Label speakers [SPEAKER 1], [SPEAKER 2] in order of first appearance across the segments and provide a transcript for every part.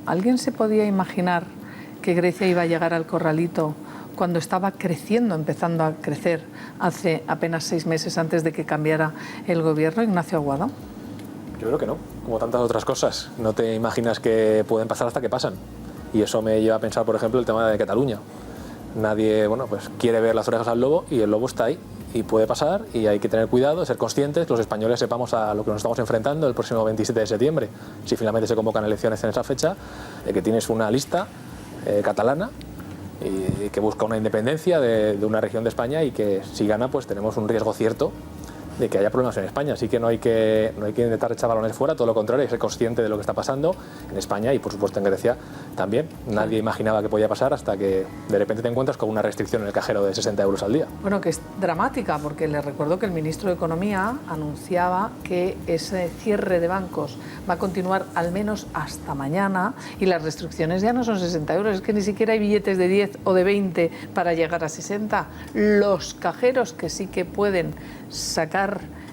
[SPEAKER 1] ¿alguien se podía imaginar que Grecia iba a llegar al corralito cuando estaba creciendo, empezando a crecer, hace apenas 6 meses antes de que cambiara el gobierno, Ignacio Aguado?
[SPEAKER 2] Yo creo que no, como tantas otras cosas. No te imaginas que pueden pasar hasta que pasan. Y eso me lleva a pensar, por ejemplo, el tema de Cataluña. Nadie, bueno, pues quiere ver las orejas al lobo y el lobo está ahí. Y puede pasar y hay que tener cuidado, ser conscientes, que los españoles sepamos a lo que nos estamos enfrentando el próximo 27 de septiembre. Si finalmente se convocan elecciones en esa fecha, que tienes una lista catalana y que busca una independencia de una región de España y que si gana pues tenemos un riesgo cierto de que haya problemas en España, así que no hay que intentar echar balones fuera, todo lo contrario, hay que ser consciente de lo que está pasando en España y por supuesto en Grecia también. Nadie imaginaba que podía pasar hasta que de repente te encuentras con una restricción en el cajero de 60 euros al día.
[SPEAKER 1] Bueno, que es dramática, porque les recuerdo que el ministro de Economía anunciaba que ese cierre de bancos va a continuar al menos hasta mañana y las restricciones ya no son 60 euros, es que ni siquiera hay billetes de 10 o de 20 para llegar a 60. Los cajeros que sí que pueden sacar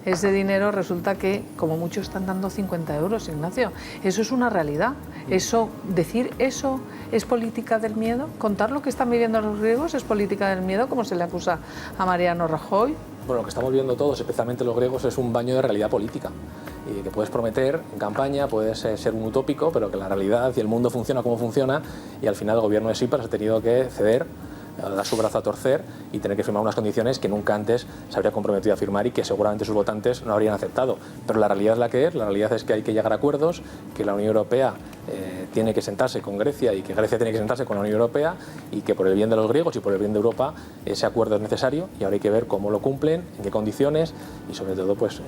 [SPEAKER 1] ese dinero, resulta que como mucho están dando 50 euros, Ignacio. Eso es una realidad. Decir eso es política del miedo. Contar lo que están viviendo los griegos es política del miedo, como se le acusa a Mariano Rajoy.
[SPEAKER 2] Bueno, lo que estamos viendo todos, especialmente los griegos, es un baño de realidad política. Y que puedes prometer en campaña, puedes ser un utópico, pero que la realidad y el mundo funciona como funciona y al final el gobierno de Tsipras ha tenido que ceder, dar su brazo a torcer y tener que firmar unas condiciones que nunca antes se habría comprometido a firmar y que seguramente sus votantes no habrían aceptado. Pero la realidad es la que es, la realidad es que hay que llegar a acuerdos, que la Unión Europea tiene que sentarse con Grecia y que Grecia tiene que sentarse con la Unión Europea y que por el bien de los griegos y por el bien de Europa ese acuerdo es necesario y ahora hay que ver cómo lo cumplen, en qué condiciones y sobre todo pues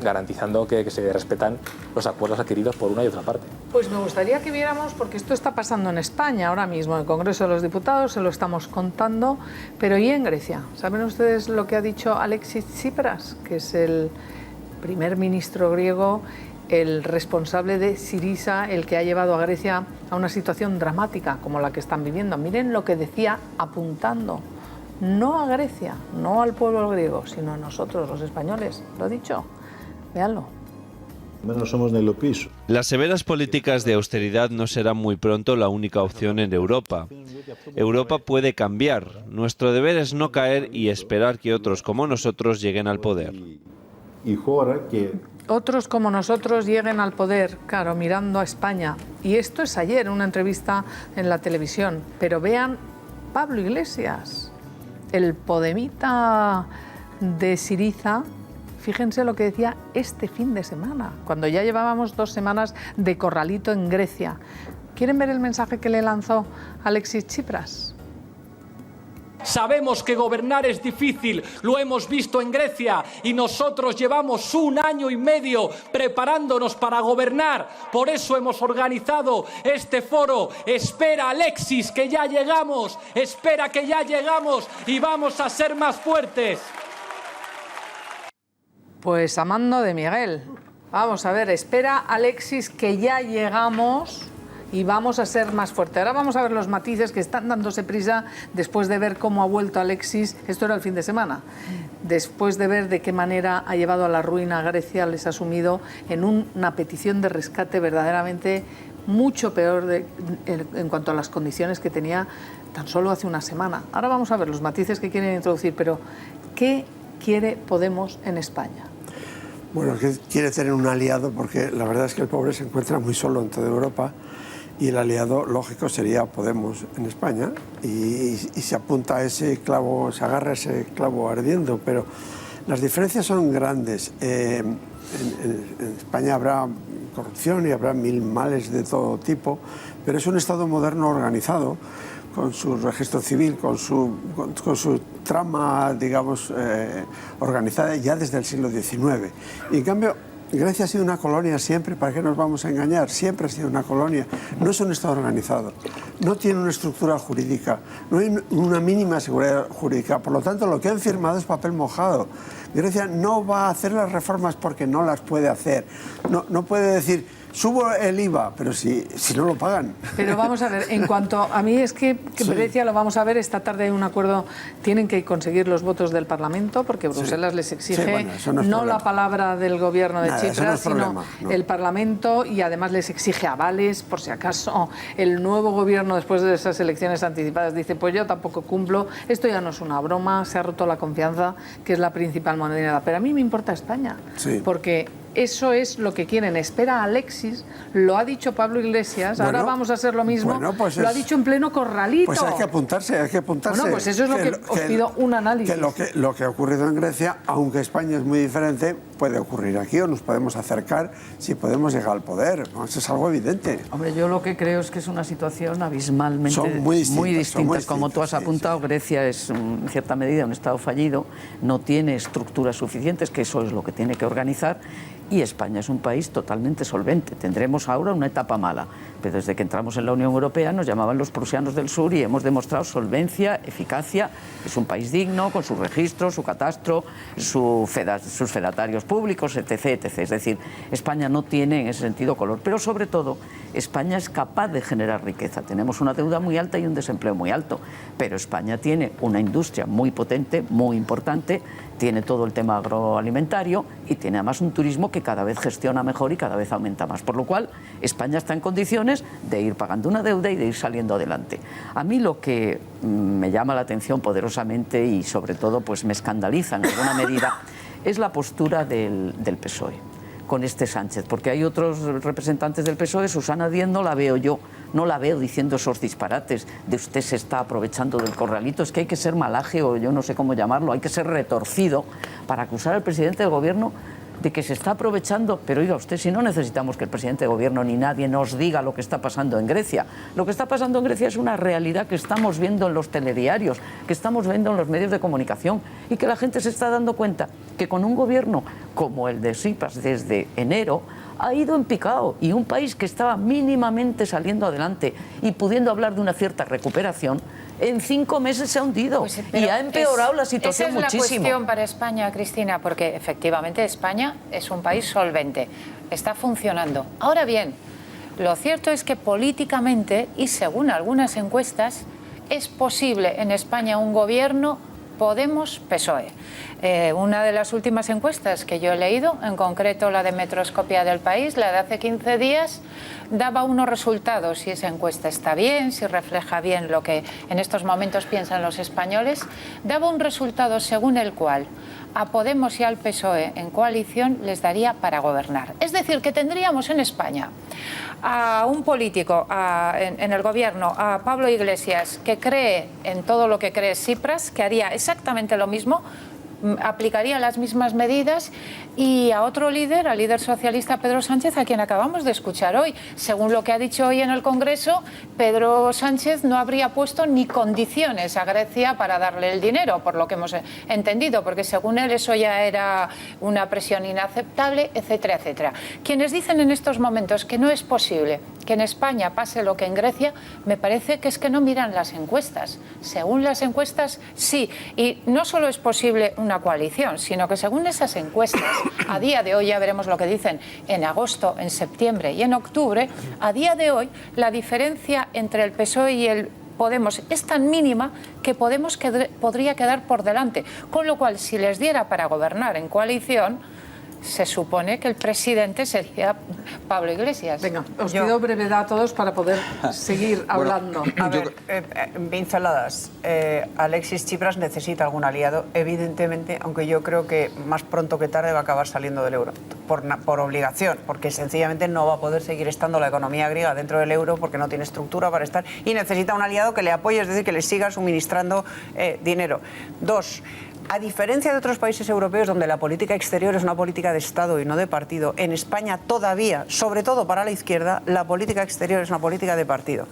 [SPEAKER 2] garantizando que se respetan los acuerdos adquiridos por una y otra parte.
[SPEAKER 1] Pues me gustaría que viéramos, porque esto está pasando en España ahora mismo, en el Congreso de los Diputados, se lo estamos contando, pero ¿y en Grecia? ¿Saben ustedes lo que ha dicho Alexis Tsipras, que es el primer ministro griego, el responsable de Syriza, el que ha llevado a Grecia a una situación dramática como la que están viviendo? Miren lo que decía apuntando, no a Grecia, no al pueblo griego, sino a nosotros, los españoles, lo ha dicho. Véanlo.
[SPEAKER 3] Menos somos de lo piso.
[SPEAKER 4] Las severas políticas de austeridad no serán muy pronto la única opción en Europa. Europa puede cambiar. Nuestro deber es no caer y esperar que otros como nosotros lleguen al poder.
[SPEAKER 1] Otros como nosotros lleguen al poder, claro, mirando a España. Y esto es ayer, una entrevista en la televisión. Pero vean Pablo Iglesias, el podemita de Syriza. Fíjense lo que decía este fin de semana, cuando ya llevábamos 2 semanas de corralito en Grecia. ¿Quieren ver el mensaje que le lanzó Alexis Tsipras?
[SPEAKER 5] Sabemos que gobernar es difícil, lo hemos visto en Grecia y nosotros llevamos 1 año y medio preparándonos para gobernar. Por eso hemos organizado este foro. Espera, Alexis, que ya llegamos. Espera, que ya llegamos y vamos a ser más fuertes.
[SPEAKER 1] Pues a mando de Miguel. Vamos a ver, espera, Alexis, que ya llegamos y vamos a ser más fuertes. Ahora vamos a ver los matices que están dándose prisa después de ver cómo ha vuelto Alexis. Esto era el fin de semana. Después de ver de qué manera ha llevado a la ruina a Grecia, les ha sumido en una petición de rescate verdaderamente mucho peor en cuanto a las condiciones que tenía tan solo hace una semana. Ahora vamos a ver los matices que quieren introducir, pero ¿qué quiere Podemos en España?
[SPEAKER 6] Bueno, que quiere tener un aliado porque la verdad es que el pobre se encuentra muy solo en toda Europa y el aliado lógico sería Podemos en España y se apunta a ese clavo, se agarra a ese clavo ardiendo, pero las diferencias son grandes. En España habrá corrupción y habrá 1000 males de todo tipo, pero es un Estado moderno organizado con su registro civil, con su trama, digamos, organizada ya desde el siglo XIX. Y en cambio, Grecia ha sido una colonia siempre, ¿para qué nos vamos a engañar? Siempre ha sido una colonia, no es un Estado organizado, no tiene una estructura jurídica, no hay una mínima seguridad jurídica, por lo tanto lo que han firmado es papel mojado. Grecia no va a hacer las reformas porque no las puede hacer, no puede decir subo el IVA, pero si no lo pagan.
[SPEAKER 1] Pero vamos a ver, en cuanto a mí es que Grecia lo vamos a ver, esta tarde hay un acuerdo, tienen que conseguir los votos del Parlamento, porque Bruselas les exige no la palabra del gobierno de Chipras, sino el Parlamento, y además les exige avales, por si acaso el nuevo gobierno después de esas elecciones anticipadas dice, pues yo tampoco cumplo, esto ya no es una broma, se ha roto la confianza, que es la principal moneda. Pero a mí me importa España, porque eso es lo que quieren. Espera a Alexis, lo ha dicho Pablo Iglesias, ahora vamos a hacer lo mismo,
[SPEAKER 6] pues
[SPEAKER 1] lo ha dicho en pleno corralito.
[SPEAKER 6] Pues hay que apuntarse.
[SPEAKER 1] Bueno, pues eso es lo que os pido, un análisis.
[SPEAKER 6] Que lo que ha ocurrido en Grecia, aunque España es muy diferente, puede ocurrir aquí o nos podemos acercar si podemos llegar al poder. Eso es algo evidente.
[SPEAKER 7] Hombre, yo lo que creo es que es una situación abismalmente muy distinta. Como tú has apuntado, Grecia es en cierta medida un Estado fallido, no tiene estructuras suficientes, que eso es lo que tiene que organizar, y España es un país totalmente solvente. Tendremos ahora una etapa mala, pero desde que entramos en la Unión Europea nos llamaban los prusianos del sur y hemos demostrado solvencia, eficacia. Es un país digno, con su registro, su catastro, sus fedatarios públicos, etc., etc. Es decir, España no tiene en ese sentido color, pero sobre todo España es capaz de generar riqueza. Tenemos una deuda muy alta y un desempleo muy alto, pero España tiene una industria muy potente, muy importante, tiene todo el tema agroalimentario y tiene además un turismo que cada vez gestiona mejor y cada vez aumenta más. Por lo cual, España está en condiciones de ir pagando una deuda y de ir saliendo adelante. A mí lo que me llama la atención poderosamente y sobre todo pues me escandaliza en alguna medida es la postura del PSOE con este Sánchez, porque hay otros representantes del PSOE, Susana Díez no la veo yo, no la veo diciendo esos disparates de usted se está aprovechando del corralito. Es que hay que ser malaje, o yo no sé cómo llamarlo, hay que ser retorcido para acusar al presidente del gobierno de que se está aprovechando. Pero oiga usted, si no necesitamos que el presidente de gobierno ni nadie nos diga lo que está pasando en Grecia. Lo que está pasando en Grecia es una realidad que estamos viendo en los telediarios, que estamos viendo en los medios de comunicación, y que la gente se está dando cuenta que con un gobierno como el de Tsipras desde enero ha ido en picado, y un país que estaba mínimamente saliendo adelante y pudiendo hablar de una cierta recuperación, en 5 meses se ha hundido y ha empeorado la situación muchísimo.
[SPEAKER 8] Esa es la cuestión para España, Cristina, porque efectivamente España es un país solvente, está funcionando. Ahora bien, lo cierto es que políticamente, y según algunas encuestas, es posible en España un gobierno Podemos-PSOE. Una de las últimas encuestas que yo he leído, en concreto la de Metroscopia del País, la de hace 15 días, daba unos resultados, si esa encuesta está bien, si refleja bien lo que en estos momentos piensan los españoles, daba un resultado según el cual a Podemos y al PSOE en coalición les daría para gobernar. Es decir, que tendríamos en España a un político en el gobierno, a Pablo Iglesias, que cree en todo lo que cree Tsipras, que haría exactamente lo mismo, aplicaría las mismas medidas, y a otro líder, al líder socialista Pedro Sánchez, a quien acabamos de escuchar hoy. Según lo que ha dicho hoy en el Congreso, Pedro Sánchez no habría puesto ni condiciones a Grecia para darle el dinero, por lo que hemos entendido, porque según él eso ya era una presión inaceptable, etcétera, etcétera. Quienes dicen en estos momentos que no es posible que en España pase lo que en Grecia, me parece que es que no miran las encuestas. Según las encuestas, sí. Y no solo es posible una coalición, sino que según esas encuestas, a día de hoy, ya veremos lo que dicen en agosto, en septiembre y en octubre, a día de hoy la diferencia entre el PSOE y el Podemos es tan mínima que Podemos podría quedar por delante. Con lo cual, si les diera para gobernar en coalición, se supone que el presidente sería Pablo Iglesias.
[SPEAKER 1] Venga, os pido brevedad a todos para poder seguir hablando.
[SPEAKER 9] A ver, pinceladas. Alexis Tsipras necesita algún aliado, evidentemente, aunque yo creo que más pronto que tarde va a acabar saliendo del euro, por obligación, porque sencillamente no va a poder seguir estando la economía griega dentro del euro porque no tiene estructura para estar, y necesita un aliado que le apoye, es decir, que le siga suministrando dinero. 2. A diferencia de otros países europeos donde la política exterior es una política de Estado y no de partido, en España todavía, sobre todo para la izquierda, la política exterior es una política de partido.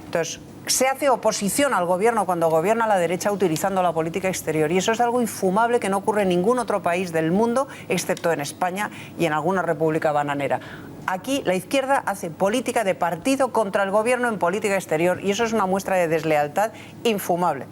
[SPEAKER 9] Entonces, se hace oposición al gobierno cuando gobierna la derecha utilizando la política exterior, y eso es algo infumable que no ocurre en ningún otro país del mundo, excepto en España y en alguna república bananera. Aquí la izquierda hace política de partido contra el gobierno en política exterior, y eso es una muestra de deslealtad infumable.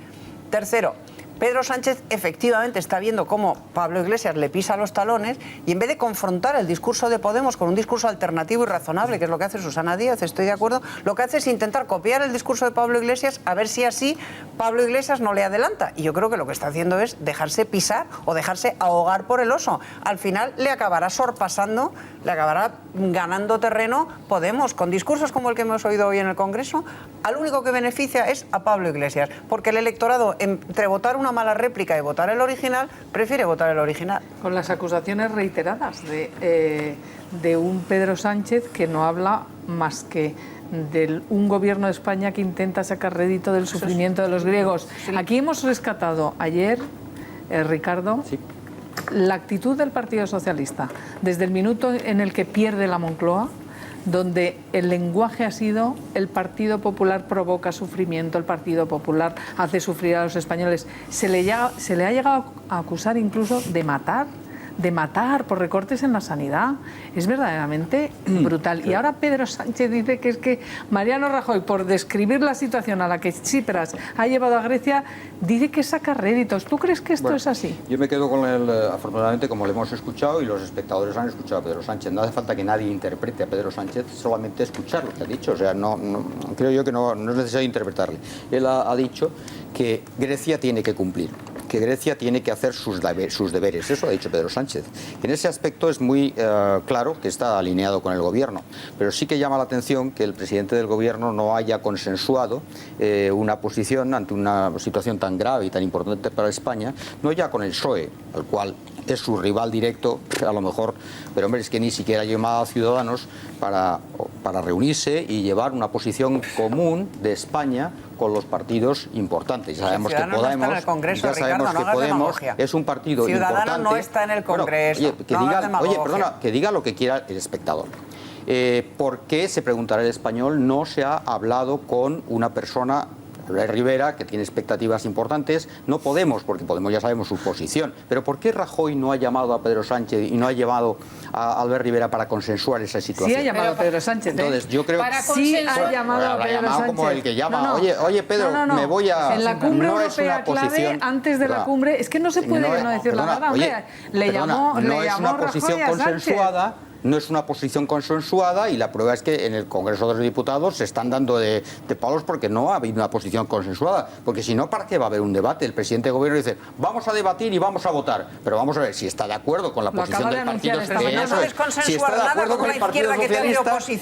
[SPEAKER 9] Tercero, Pedro Sánchez efectivamente está viendo cómo Pablo Iglesias le pisa los talones y en vez de confrontar el discurso de Podemos con un discurso alternativo y razonable, que es lo que hace Susana Díaz, estoy de acuerdo, lo que hace es intentar copiar el discurso de Pablo Iglesias a ver si así Pablo Iglesias no le adelanta. Y yo creo que lo que está haciendo es dejarse pisar o dejarse ahogar por el oso. Al final le acabará sorpasando, le acabará ganando terreno Podemos, con discursos como el que hemos oído hoy en el Congreso. Al único que beneficia es a Pablo Iglesias, porque el electorado, entre votar una mala réplica y votar el original, prefiere votar el original.
[SPEAKER 1] Con las acusaciones reiteradas de un Pedro Sánchez que no habla más que de un gobierno de España que intenta sacar rédito del sufrimiento de los griegos. Aquí hemos rescatado ayer, Ricardo, la actitud del Partido Socialista, desde el minuto en el que pierde la Moncloa, donde el lenguaje ha sido el Partido Popular provoca sufrimiento, el Partido Popular hace sufrir a los españoles. Se le ha llegado a acusar incluso de matar por recortes en la sanidad. Es verdaderamente brutal. Y ahora Pedro Sánchez dice que es que Mariano Rajoy, por describir la situación a la que Tsipras ha llevado a Grecia, dice que saca réditos. ¿Tú crees que esto es así?
[SPEAKER 10] Yo me quedo con él, afortunadamente, como lo hemos escuchado y los espectadores han escuchado a Pedro Sánchez. No hace falta que nadie interprete a Pedro Sánchez, solamente escuchar lo que ha dicho. O sea, creo yo que no es necesario interpretarle. Él ha dicho que Grecia tiene que cumplir, que Grecia tiene que hacer sus deberes. Eso ha dicho Pedro Sánchez. En ese aspecto es muy claro que está alineado con el Gobierno, pero sí que llama la atención que el presidente del Gobierno no haya consensuado una posición ante una situación tan grave y tan importante para España, no ya con el PSOE, al cual es su rival directo, a lo mejor, pero hombre, es que ni siquiera ha llamado a Ciudadanos para reunirse y llevar una posición común de España con los partidos importantes. Ya sabemos que Podemos,
[SPEAKER 9] no está en el Congreso,
[SPEAKER 10] ya sabemos
[SPEAKER 9] Ricardo,
[SPEAKER 10] que Podemos es un partido
[SPEAKER 9] Ciudadanos
[SPEAKER 10] importante.
[SPEAKER 9] No está en el Congreso.
[SPEAKER 10] Bueno, que diga lo que quiera el espectador. ¿Por qué, se preguntará el español, no se ha hablado con una persona, Rivera, que tiene expectativas importantes? No Podemos, porque Podemos ya sabemos su posición. Pero ¿por qué Rajoy no ha llamado a Pedro Sánchez y no ha llamado a Albert Rivera para consensuar esa situación?
[SPEAKER 1] Sí ha llamado a Pedro Sánchez.
[SPEAKER 10] Entonces, yo creo que
[SPEAKER 1] sí ha llamado a Pedro Sánchez.
[SPEAKER 10] Como el que llama, oye Pedro, me voy a...
[SPEAKER 1] En la cumbre europea clave, antes de la cumbre, es que no se puede no decir la verdad. Le llamó
[SPEAKER 10] es una posición consensuada. No es una posición consensuada y la prueba es que en el Congreso de los Diputados se están dando de palos porque no ha habido una posición consensuada. Porque si no, ¿para qué va a haber un debate? El presidente del Gobierno dice, vamos a debatir y vamos a votar. Pero vamos a ver si está de acuerdo con la posición del Partido Socialista.
[SPEAKER 9] Si está de acuerdo con el Partido Socialista,
[SPEAKER 10] si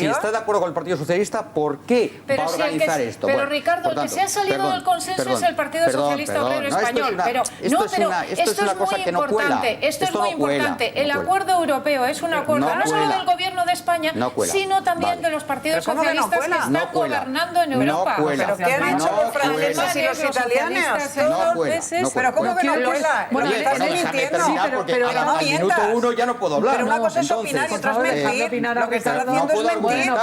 [SPEAKER 10] está de acuerdo con el Partido Socialista, ¿por qué va a organizar esto?
[SPEAKER 8] Pero Ricardo, el que se ha salido del consenso es el Partido Socialista Obrero Español. Esto es muy importante. Esto es muy importante. El acuerdo europeo es un acuerdo no solo del Gobierno de España, sino también de los partidos socialistas que están gobernando en Europa.
[SPEAKER 9] ¿Pero qué han hecho los franceses y los italianos?
[SPEAKER 10] Pero
[SPEAKER 9] ¿cómo que no cuela? Estás mintiendo.
[SPEAKER 10] Pero al minuto 1 ya no puedo hablar.
[SPEAKER 9] Pero una cosa es opinar y otra es mentir. Lo que están haciendo es mentir.